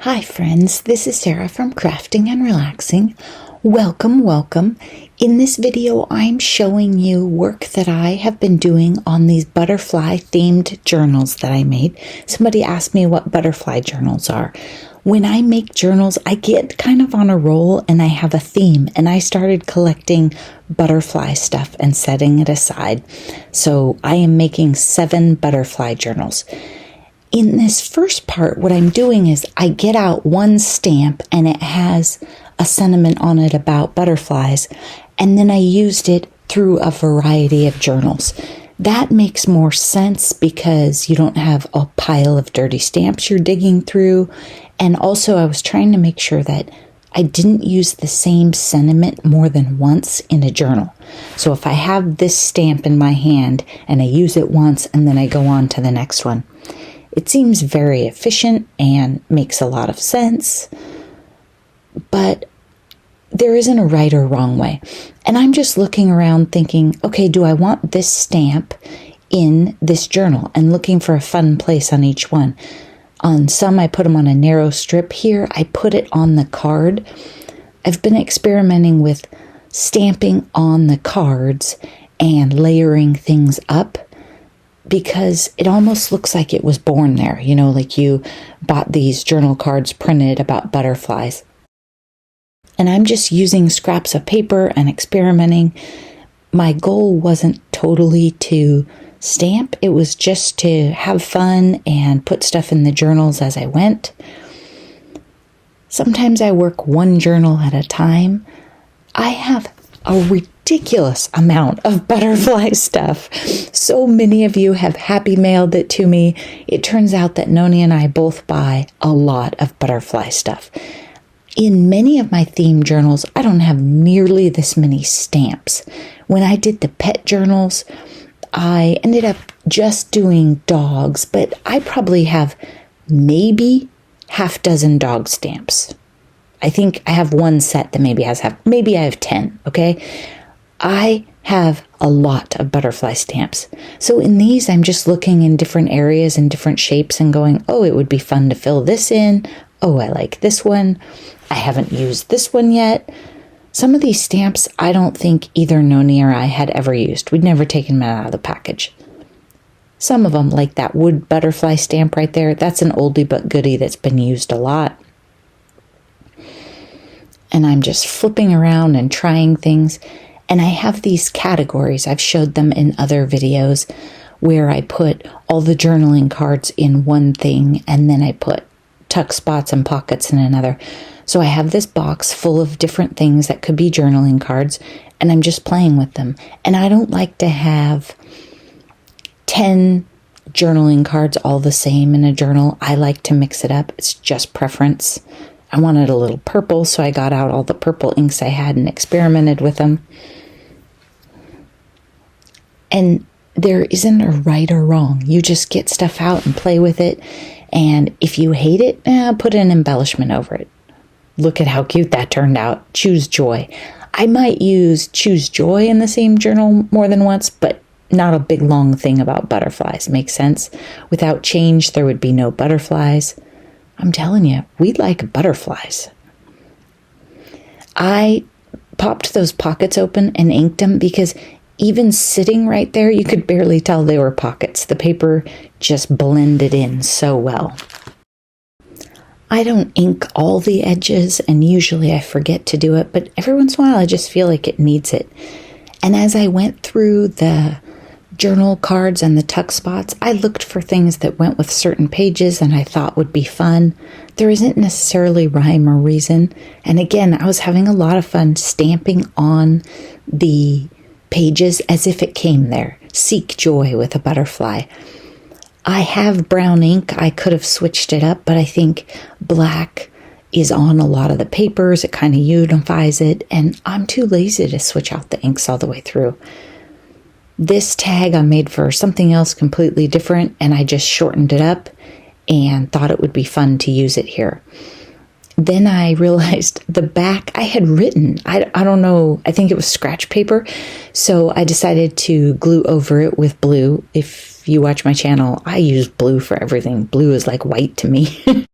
Hi friends, this is Sarah from Crafting and Relaxing. Welcome. In this video, I'm showing you work that I have been doing on these butterfly themed journals that I made. Somebody asked me what butterfly journals are. When I make journals, I get kind of on a roll and I have a theme, and I started collecting butterfly stuff and setting it aside. So I am making 7 butterfly journals. In this first part, what I'm doing is I get out one stamp and it has a sentiment on it about butterflies, and then I used it through a variety of journals. That makes more sense because you don't have a pile of dirty stamps you're digging through, and also I was trying to make sure that I didn't use the same sentiment more than once in a journal. So if I have this stamp in my hand and I use it once and then I go on to the next one, it seems very efficient and makes a lot of sense, but there isn't a right or wrong way. And I'm just looking around thinking, okay, do I want this stamp in this journal? And looking for a fun place on each one. On some, I put them on a narrow strip. Here, I put it on the card. I've been experimenting with stamping on the cards and layering things up, because it almost looks like it was born there, like you bought these journal cards printed about butterflies. And I'm just using scraps of paper and experimenting. My goal wasn't totally to stamp, it was just to have fun and put stuff in the journals as I went. Sometimes I work one journal at a time. I have a ridiculous amount of butterfly stuff. So many of you have happy mailed it to me. It turns out that Noni and I both buy a lot of butterfly stuff. In many of my theme journals, I don't have nearly this many stamps. When I did the pet journals, I ended up just doing dogs, but I probably have maybe half dozen dog stamps. I think I have one set that maybe I have 10, okay? I have a lot of butterfly stamps. So in these, I'm just looking in different areas and different shapes and going, oh, it would be fun to fill this in. Oh, I like this one. I haven't used this one yet. Some of these stamps, I don't think either Noni or I had ever used. We'd never taken them out of the package. Some of them, like that wood butterfly stamp right there, that's an oldie but goodie that's been used a lot. And I'm just flipping around and trying things. And I have these categories. I've showed them in other videos where I put all the journaling cards in one thing, and then I put tuck spots and pockets in another. So I have this box full of different things that could be journaling cards, and I'm just playing with them. And I don't like to have 10 journaling cards all the same in a journal. I like to mix it up. It's just preference. I wanted a little purple, so I got out all the purple inks I had and experimented with them. And there isn't a right or wrong. You just get stuff out and play with it. And if you hate it, put an embellishment over it. Look at how cute that turned out. Choose joy. I might use choose joy in the same journal more than once, but not a big long thing about butterflies. Makes sense? Without change, there would be no butterflies. I'm telling you, we like butterflies. I popped those pockets open and inked them because even sitting right there, you could barely tell they were pockets. The paper just blended in so well. I don't ink all the edges, and usually I forget to do it, but every once in a while I just feel like it needs it. And as I went through the journal cards and the tuck spots, I looked for things that went with certain pages and I thought would be fun. There isn't necessarily rhyme or reason. And again, I was having a lot of fun stamping on the pages as if it came there. Seek joy with a butterfly. I have brown ink. I could have switched it up, but I think black is on a lot of the papers. It kind of unifies it, and I'm too lazy to switch out the inks all the way through. This tag I made for something else completely different, and I just shortened it up and thought it would be fun to use it here. Then I realized the back I had written. I don't know, I think it was scratch paper. So I decided to glue over it with blue. If you watch my channel, I use blue for everything. Blue is like white to me.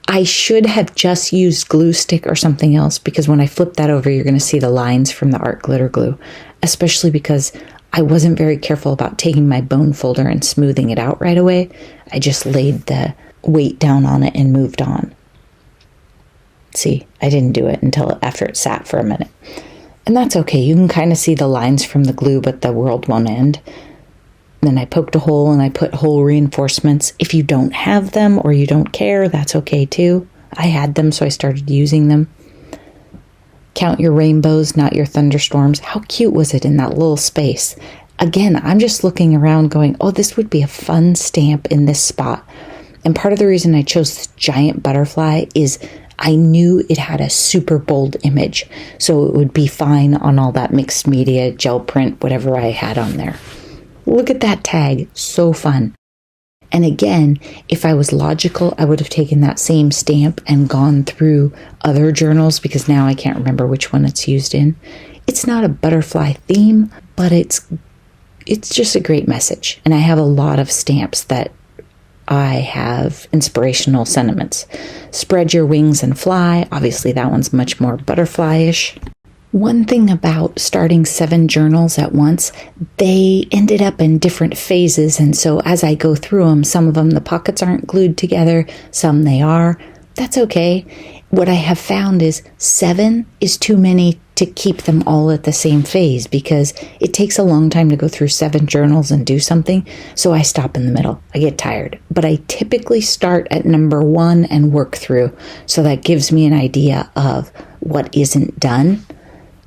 I should have just used glue stick or something else, because when I flip that over, you're going to see the lines from the art glitter glue, especially because I wasn't very careful about taking my bone folder and smoothing it out right away. I just laid the weight down on it and moved on. See, I didn't do it until after it sat for a minute. And that's okay. You can kind of see the lines from the glue, but the world won't end. Then I poked a hole and I put hole reinforcements. If you don't have them or you don't care, that's okay too. I had them, so I started using them. Count your rainbows, not your thunderstorms. How cute was it in that little space? Again, I'm just looking around going, oh, this would be a fun stamp in this spot. And part of the reason I chose this giant butterfly is I knew it had a super bold image, so it would be fine on all that mixed media, gel print, whatever I had on there. Look at that tag, so fun. And again, if I was logical, I would have taken that same stamp and gone through other journals, because now I can't remember which one it's used in. It's not a butterfly theme, but it's just a great message. And I have a lot of stamps that I have inspirational sentiments. Spread your wings and fly. Obviously, that one's much more butterfly-ish. One thing about starting 7 journals at once, they ended up in different phases. And so as I go through them, some of them, the pockets aren't glued together. Some they are. That's okay. What I have found is 7 is too many to keep them all at the same phase, because it takes a long time to go through 7 journals and do something. So I stop in the middle. I get tired. But I typically start at number 1 and work through. So that gives me an idea of what isn't done.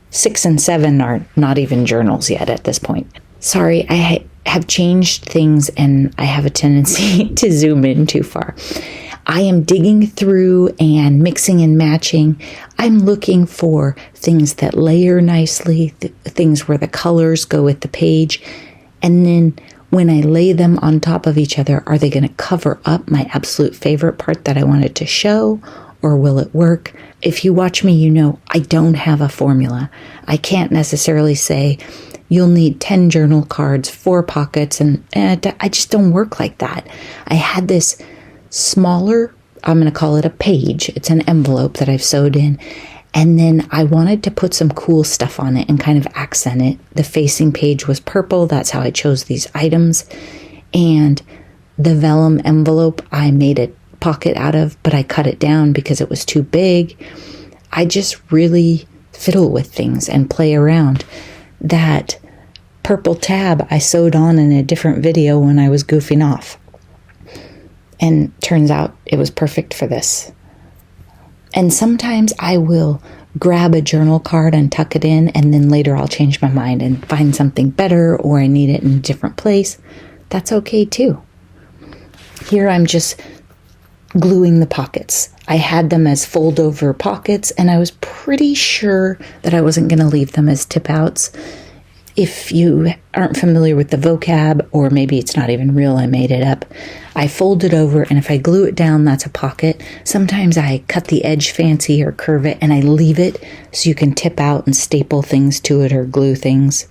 6 and 7 are not even journals yet at this point. Sorry, I have changed things and I have a tendency to zoom in too far. I am digging through and mixing and matching. I'm looking for things that layer nicely, things where the colors go with the page. And then when I lay them on top of each other, are they going to cover up my absolute favorite part that I wanted to show? Or will it work? If you watch me, you know I don't have a formula. I can't necessarily say you'll need 10 journal cards, 4 pockets, and I just don't work like that. I had this smaller, I'm going to call it a page. It's an envelope that I've sewed in. And then I wanted to put some cool stuff on it and kind of accent it. The facing page was purple. That's how I chose these items. And the vellum envelope, I made a pocket out of, but I cut it down because it was too big. I just really fiddle with things and play around. That purple tab I sewed on in a different video when I was goofing off. And turns out it was perfect for this. And sometimes I will grab a journal card and tuck it in, and then later I'll change my mind and find something better, or I need it in a different place. That's okay too. Here I'm just gluing the pockets. I had them as fold over pockets, and I was pretty sure that I wasn't going to leave them as tip outs. If you aren't familiar with the vocab, or maybe it's not even real, I made it up, I fold it over, and if I glue it down, that's a pocket. Sometimes I cut the edge fancy or curve it, and I leave it so you can tip out and staple things to it or glue things.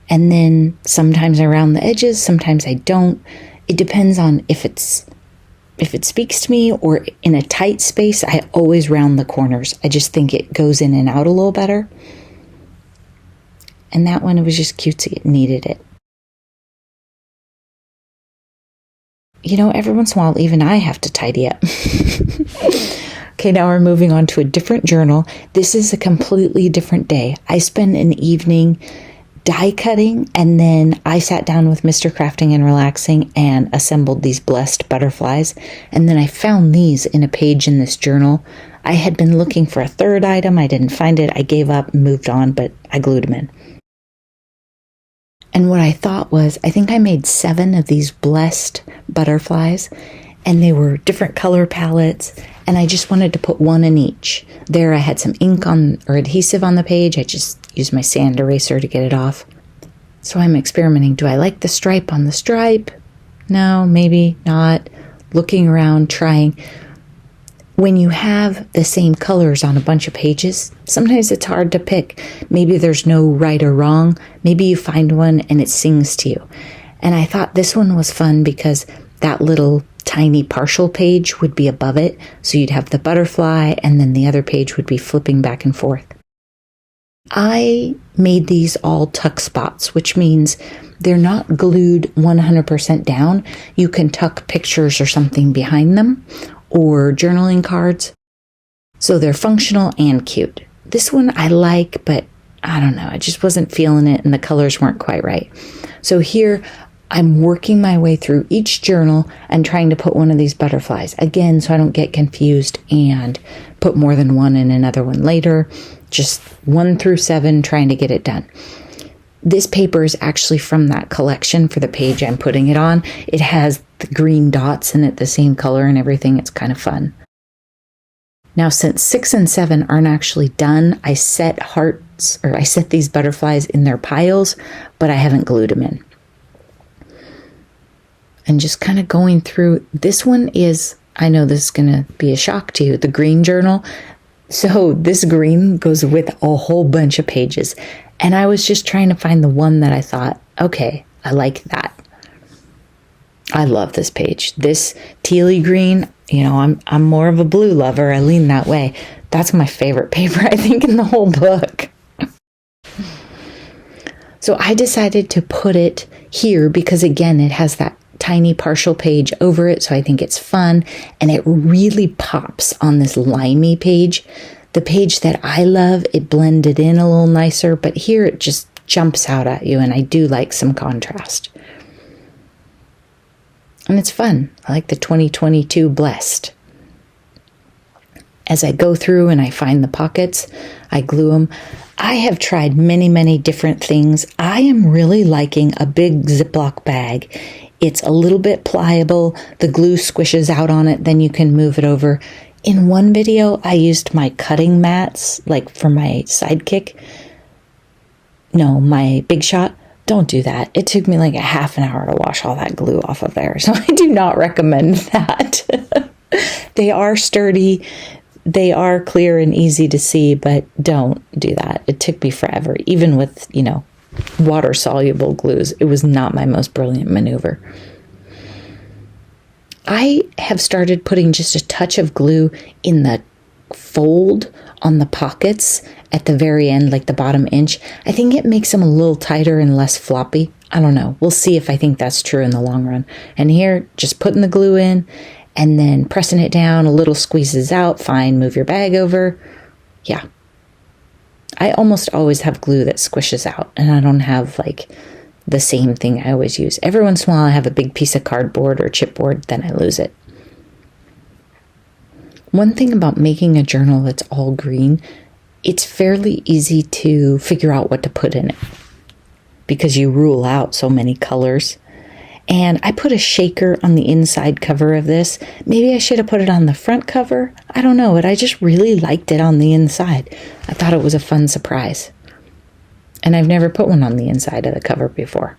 And then sometimes I round the edges, sometimes I don't. It depends on if it speaks to me, or in a tight space, I always round the corners. I just think it goes in and out a little better. And that one, it was just cutesy. It needed it. You know, every once in a while, even I have to tidy up. Okay, now we're moving on to a different journal. This is a completely different day. I spent an evening die cutting, and then I sat down with Mr. Crafting and Relaxing and assembled these blessed butterflies. And then I found these in a page in this journal. I had been looking for a third item. I didn't find it. I gave up and moved on, but I glued them in. And what I thought was, I think I made 7 of these blessed butterflies, and they were different color palettes, and I just wanted to put one in each. There I had some ink on, or adhesive on the page. I just used my sand eraser to get it off. So I'm experimenting. Do I like the stripe on the stripe? No, maybe not. Looking around, trying. When you have the same colors on a bunch of pages, sometimes it's hard to pick. Maybe there's no right or wrong. Maybe you find one and it sings to you. And I thought this one was fun because that little tiny partial page would be above it. So you'd have the butterfly and then the other page would be flipping back and forth. I made these all tuck spots, which means they're not glued 100% down. You can tuck pictures or something behind them or journaling cards. So they're functional and cute. This one I like, but I don't know. I just wasn't feeling it and the colors weren't quite right. So here I'm working my way through each journal and trying to put one of these butterflies. Again, so I don't get confused and put more than one in another one later. Just 1 through 7, trying to get it done. This paper is actually from that collection for the page I'm putting it on. It has the green dots in it, the same color and everything. It's kind of fun. Now, since 6 and 7 aren't actually done, I set these butterflies in their piles, but I haven't glued them in. And just kind of going through, this one is, I know this is going to be a shock to you, the green journal. So this green goes with a whole bunch of pages. And I was just trying to find the one that I thought, okay, I like that. I love this page. This tealy green, I'm more of a blue lover. I lean that way. That's my favorite paper, I think, in the whole book. So I decided to put it here because, again, it has that tiny partial page over it, so I think it's fun, and it really pops on this limey page. The page that I love, it blended in a little nicer, but here it just jumps out at you, and I do like some contrast. And it's fun. I like the 2022 Blessed. As I go through and I find the pockets, I glue them. I have tried many, many different things. I am really liking a big Ziploc bag. It's a little bit pliable. The glue squishes out on it. Then you can move it over. In one video, I used my cutting mats, like for my Sidekick. No, my Big Shot. Don't do that. It took me like a half an hour to wash all that glue off of there. So I do not recommend that. They are sturdy. They are clear and easy to see, but don't do that. It took me forever. Even with, water-soluble glues, it was not my most brilliant maneuver. I have started putting just a touch of glue in the fold on the pockets at the very end, like the bottom inch. I think it makes them a little tighter and less floppy. I don't know. We'll see if I think that's true in the long run. And here, just putting the glue in and then pressing it down, a little squeezes out. Fine, move your bag over. Yeah. I almost always have glue that squishes out, and I don't have like the same thing I always use. Every once in a while I have a big piece of cardboard or chipboard, then I lose it. One thing about making a journal that's all green, it's fairly easy to figure out what to put in it because you rule out so many colors. And I put a shaker on the inside cover of this. Maybe I should have put it on the front cover. I don't know, but I just really liked it on the inside. I thought it was a fun surprise. And I've never put one on the inside of the cover before.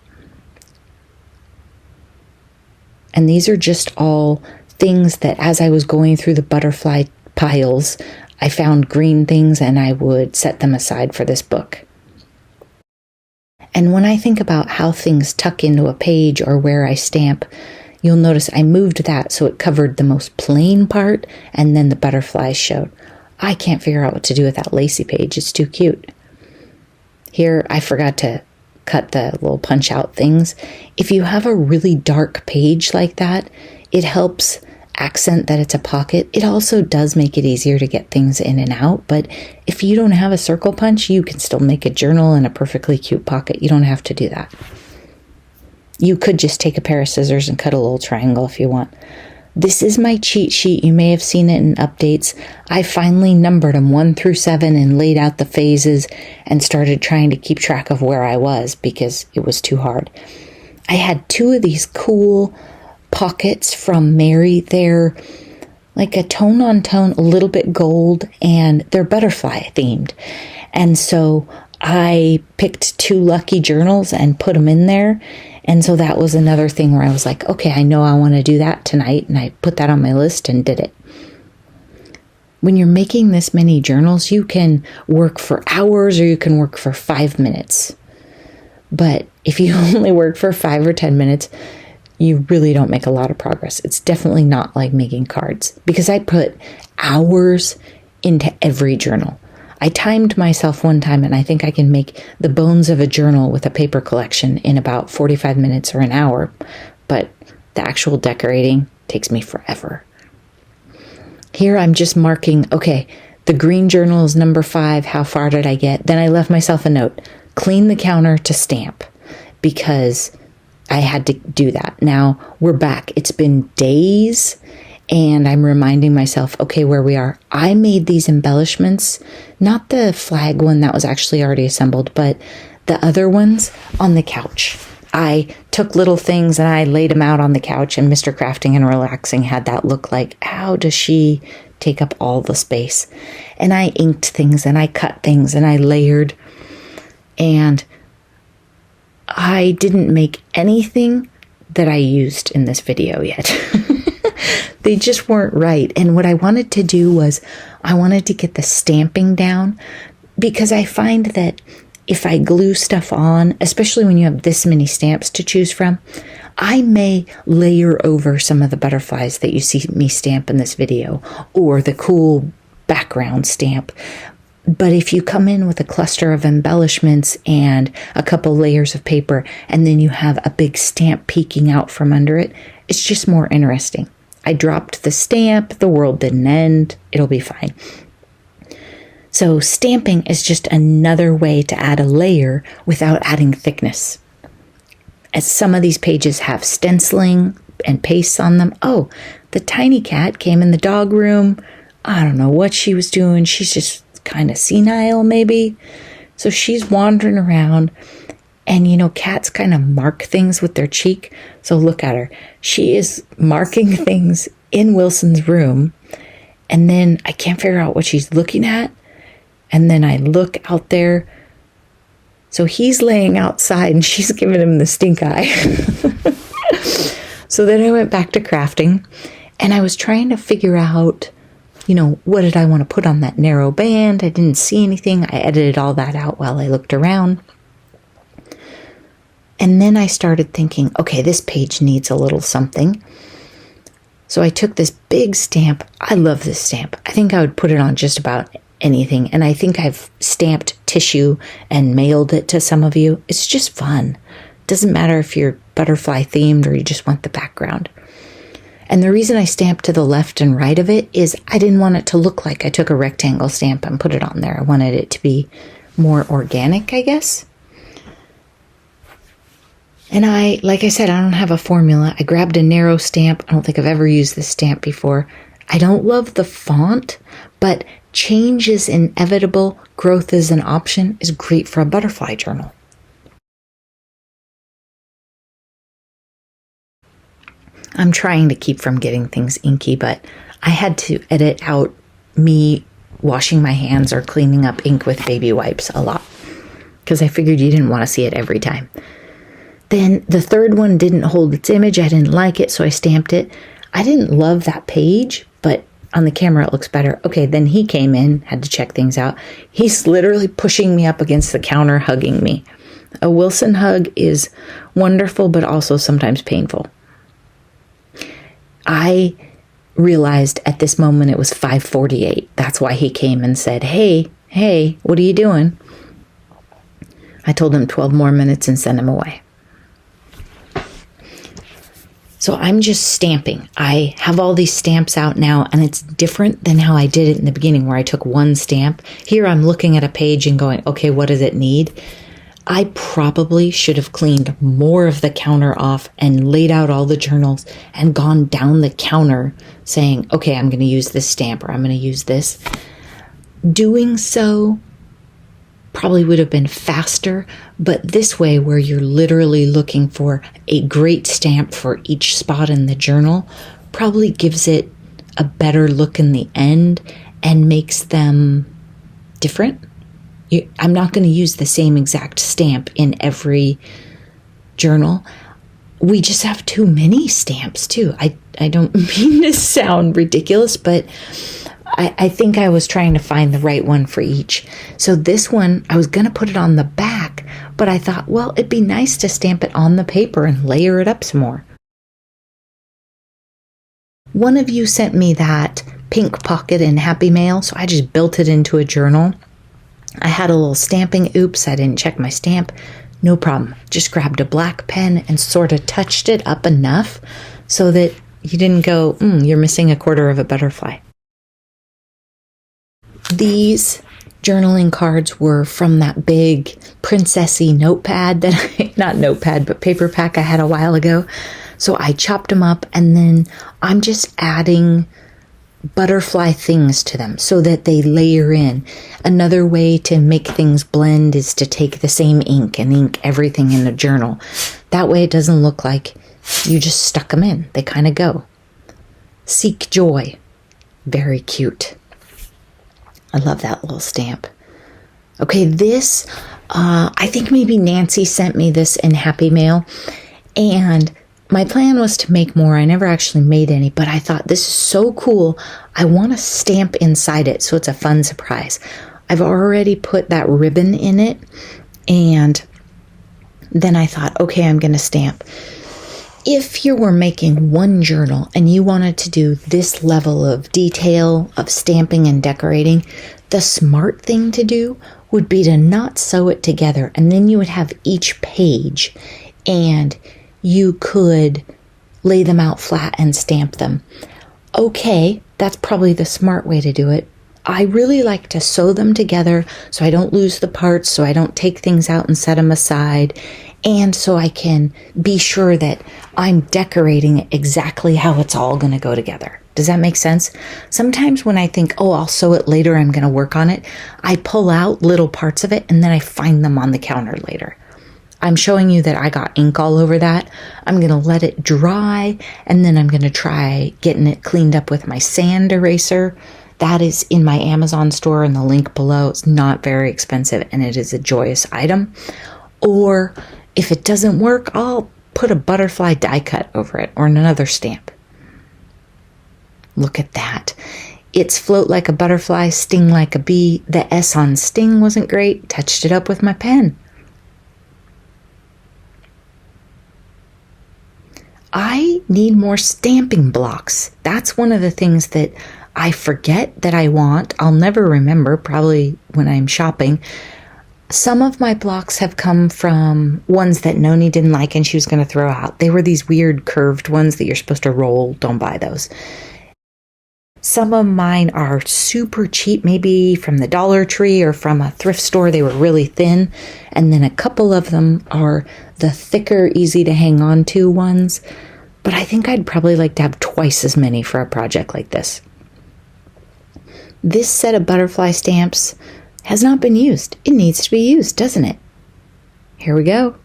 And these are just all things that as I was going through the butterfly piles, I found green things and I would set them aside for this book. And when I think about how things tuck into a page or where I stamp, you'll notice I moved that so it covered the most plain part and then the butterflies showed. I can't figure out what to do with that lacy page. It's too cute. Here, I forgot to cut the little punch out things. If you have a really dark page like that, it helps accent that it's a pocket. It also does make it easier to get things in and out, but if you don't have a circle punch, you can still make a journal in a perfectly cute pocket. You don't have to do that. You could just take a pair of scissors and cut a little triangle if you want. This is my cheat sheet. You may have seen it in updates. I finally numbered them 1 through 7 and laid out the phases and started trying to keep track of where I was because it was too hard. I had 2 of these cool pockets from Mary. They're like a tone on tone, a little bit gold, and they're butterfly themed. And so I picked 2 lucky journals and put them in there. And so that was another thing where I was like, okay, I know I want to do that tonight. And I put that on my list and did it. When you're making this many journals, you can work for hours or you can work for 5 minutes. But if you only work for 5 or 10 minutes, you really don't make a lot of progress. It's definitely not like making cards, because I put hours into every journal. I timed myself one time, and I think I can make the bones of a journal with a paper collection in about 45 minutes or an hour, but the actual decorating takes me forever. Here I'm just marking, okay, the green journal is number 5. How far did I get? Then I left myself a note, clean the counter to stamp, because I had to do that. Now we're back. It's been days, and I'm reminding myself, okay, where we are. I made these embellishments, not the flag one that was actually already assembled, but the other ones on the couch. I took little things and I laid them out on the couch, and Mr. Crafting and Relaxing had that look like, how does she take up all the space? And I inked things and I cut things and I layered, and I didn't make anything that I used in this video yet. They just weren't right. And what I wanted to do was I wanted to get the stamping down, because I find that if I glue stuff on, especially when you have this many stamps to choose from, I may layer over some of the butterflies that you see me stamp in this video, or the cool background stamp. But if you come in with a cluster of embellishments and a couple layers of paper, and then you have a big stamp peeking out from under it, it's just more interesting. I dropped the stamp, the world didn't end, it'll be fine. So stamping is just another way to add a layer without adding thickness. As some of these pages have stenciling and pastes on them. Oh, the tiny cat came in the dog room. I don't know what she was doing. She's just kind of senile maybe. So she's wandering around, and cats kind of mark things with their cheek. So look at her. She is marking things in Wilson's room, and then I can't figure out what she's looking at. And then I look out there. So he's laying outside and she's giving him the stink eye. So then I went back to crafting, and I was trying to figure out, what did I want to put on that narrow band? I didn't see anything. I edited all that out while I looked around. And then I started thinking, okay, this page needs a little something. So I took this big stamp. I love this stamp. I think I would put it on just about anything. And I think I've stamped tissue and mailed it to some of you. It's just fun. Doesn't matter if you're butterfly themed or you just want the background. And the reason I stamped to the left and right of it is I didn't want it to look like I took a rectangle stamp and put it on there. I wanted it to be more organic, I guess. And like I said, I don't have a formula. I grabbed a narrow stamp. I don't think I've ever used this stamp before. I don't love the font, but change is inevitable. Growth is an option is great for a butterfly journal. I'm trying to keep from getting things inky, but I had to edit out me washing my hands or cleaning up ink with baby wipes a lot, because I figured you didn't want to see it every time. Then the third one didn't hold its image. I didn't like it, so I stamped it. I didn't love that page, but on the camera it looks better. Okay, then he came in, had to check things out. He's literally pushing me up against the counter, hugging me. A Wilson hug is wonderful, but also sometimes painful. I realized at this moment it was 5:48. That's why he came and said, hey, what are you doing? I told him 12 more minutes and sent him away. So I'm just stamping. I have all these stamps out now, and it's different than how I did it in the beginning, where I took one stamp. Here I'm looking at a page and going, okay, what does it need? I probably should have cleaned more of the counter off and laid out all the journals and gone down the counter saying, okay, I'm going to use this stamp, or I'm going to use this. Doing so probably would have been faster, but this way, where you're literally looking for a great stamp for each spot in the journal, probably gives it a better look in the end and makes them different. I'm not going to use the same exact stamp in every journal. We just have too many stamps too. I don't mean to sound ridiculous, but I think I was trying to find the right one for each. So this one, I was going to put it on the back, but I thought, well, it'd be nice to stamp it on the paper and layer it up some more. One of you sent me that pink pocket in Happy Mail, so I just built it into a journal. I had a little stamping. Oops, I didn't check my stamp. No problem. Just grabbed a black pen and sort of touched it up enough so that you didn't go, you're missing a quarter of a butterfly. These journaling cards were from that big princessy notepad not notepad, but paper pack I had a while ago. So I chopped them up, and then I'm just adding butterfly things to them so that they layer in. Another way to make things blend is to take the same ink and ink everything in the journal. That way it doesn't look like you just stuck them in. They kind of go. Seek joy. Very cute. I love that little stamp. Okay, this, I think maybe Nancy sent me this in Happy Mail, and my plan was to make more. I never actually made any, but I thought this is so cool. I want to stamp inside it, so it's a fun surprise. I've already put that ribbon in it, and then I thought, okay, I'm going to stamp. If you were making one journal and you wanted to do this level of detail of stamping and decorating, the smart thing to do would be to not sew it together, and then you would have each page and you could lay them out flat and stamp them. Okay, that's probably the smart way to do it. I really like to sew them together so I don't lose the parts, so I don't take things out and set them aside, and so I can be sure that I'm decorating exactly how it's all going to go together. Does that make sense? Sometimes when I think, I'll sew it later, I'm going to work on it, I pull out little parts of it and then I find them on the counter later. I'm showing you that I got ink all over that. I'm going to let it dry, and then I'm going to try getting it cleaned up with my sand eraser. That is in my Amazon store, in the link below. It's not very expensive, and it is a joyous item. Or if it doesn't work, I'll put a butterfly die cut over it or another stamp. Look at that. It's float like a butterfly, sting like a bee. The S on sting wasn't great. Touched it up with my pen. I need more stamping blocks. That's one of the things that I forget that I want. I'll never remember, probably when I'm shopping. Some of my blocks have come from ones that Noni didn't like and she was going to throw out. They were these weird curved ones that you're supposed to roll. Don't buy those. Some of mine are super cheap, maybe from the Dollar Tree or from a thrift store. They were really thin. And then a couple of them are the thicker, easy to hang on to ones. But I think I'd probably like to have twice as many for a project like this. This set of butterfly stamps has not been used. It needs to be used, doesn't it? Here we go.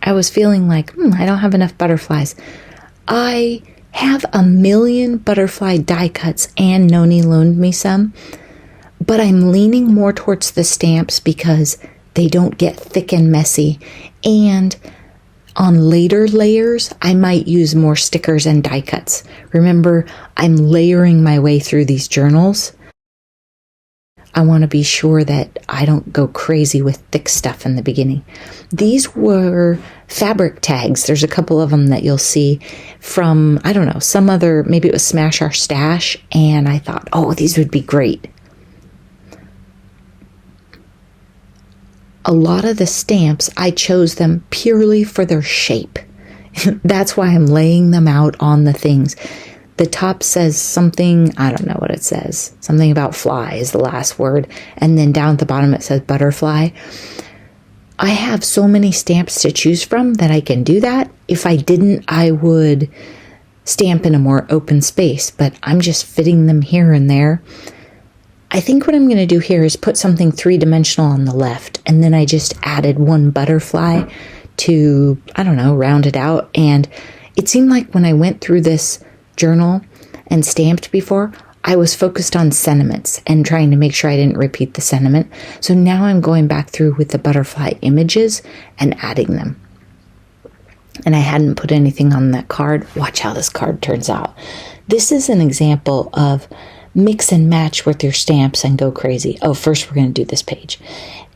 I was feeling like, I don't have enough butterflies. I have a million butterfly die cuts, and Noni loaned me some, but I'm leaning more towards the stamps because they don't get thick and messy, and on later layers I might use more stickers and die cuts. Remember, I'm layering my way through these journals. I want to be sure that I don't go crazy with thick stuff in the beginning. These were fabric tags. There's a couple of them that you'll see from, I don't know, some other, maybe it was Smash Our Stash, and I thought, these would be great. A lot of the stamps, I chose them purely for their shape. That's why I'm laying them out on the things. The top says something, I don't know what it says. Something about fly is the last word. And then down at the bottom it says butterfly. I have so many stamps to choose from that I can do that. If I didn't, I would stamp in a more open space, but I'm just fitting them here and there. I think what I'm going to do here is put something three-dimensional on the left, and then I just added one butterfly to, round it out. And it seemed like when I went through this journal and stamped before, I was focused on sentiments and trying to make sure I didn't repeat the sentiment. So now I'm going back through with the butterfly images and adding them. And I hadn't put anything on that card. Watch how this card turns out. This is an example of mix and match with your stamps and go crazy. First we're going to do this page.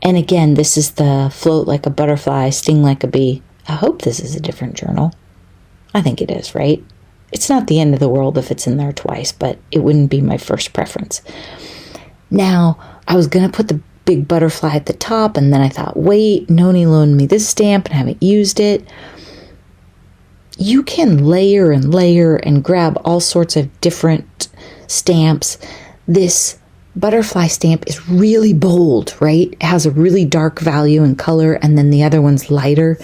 And again, this is the float like a butterfly, sting like a bee. I hope this is a different journal. I think it is, right? It's not the end of the world if it's in there twice, but it wouldn't be my first preference. Now, I was going to put the big butterfly at the top, and then I thought, wait, Noni loaned me this stamp and I haven't used it. You can layer and grab all sorts of different stamps. This butterfly stamp is really bold, right? It has a really dark value and color, and then the other one's lighter.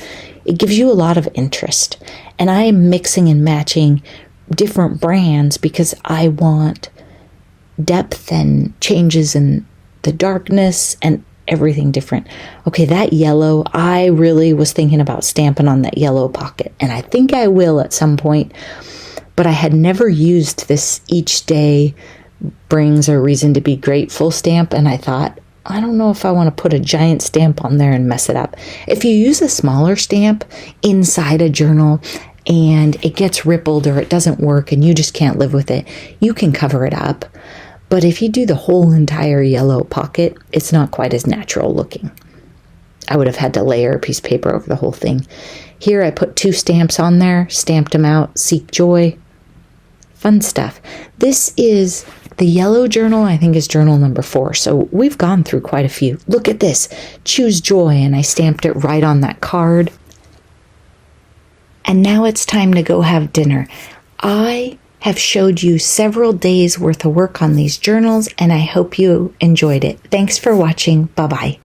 It gives you a lot of interest. And I am mixing and matching different brands because I want depth and changes in the darkness and everything different. Okay, that yellow, I really was thinking about stamping on that yellow pocket, and I think I will at some point, but I had never used this each day brings a reason to be grateful stamp, and I thought, I don't know if I want to put a giant stamp on there and mess it up. If you use a smaller stamp inside a journal and it gets rippled or it doesn't work and you just can't live with it, you can cover it up. But if you do the whole entire yellow pocket, it's not quite as natural looking. I would have had to layer a piece of paper over the whole thing. Here I put 2 stamps on there, stamped them out, Seek Joy. Fun stuff. This is the yellow journal, I think is journal number 4. So we've gone through quite a few. Look at this, Choose Joy, and I stamped it right on that card. And now it's time to go have dinner. I have showed you several days worth of work on these journals, and I hope you enjoyed it. Thanks for watching. Bye-bye.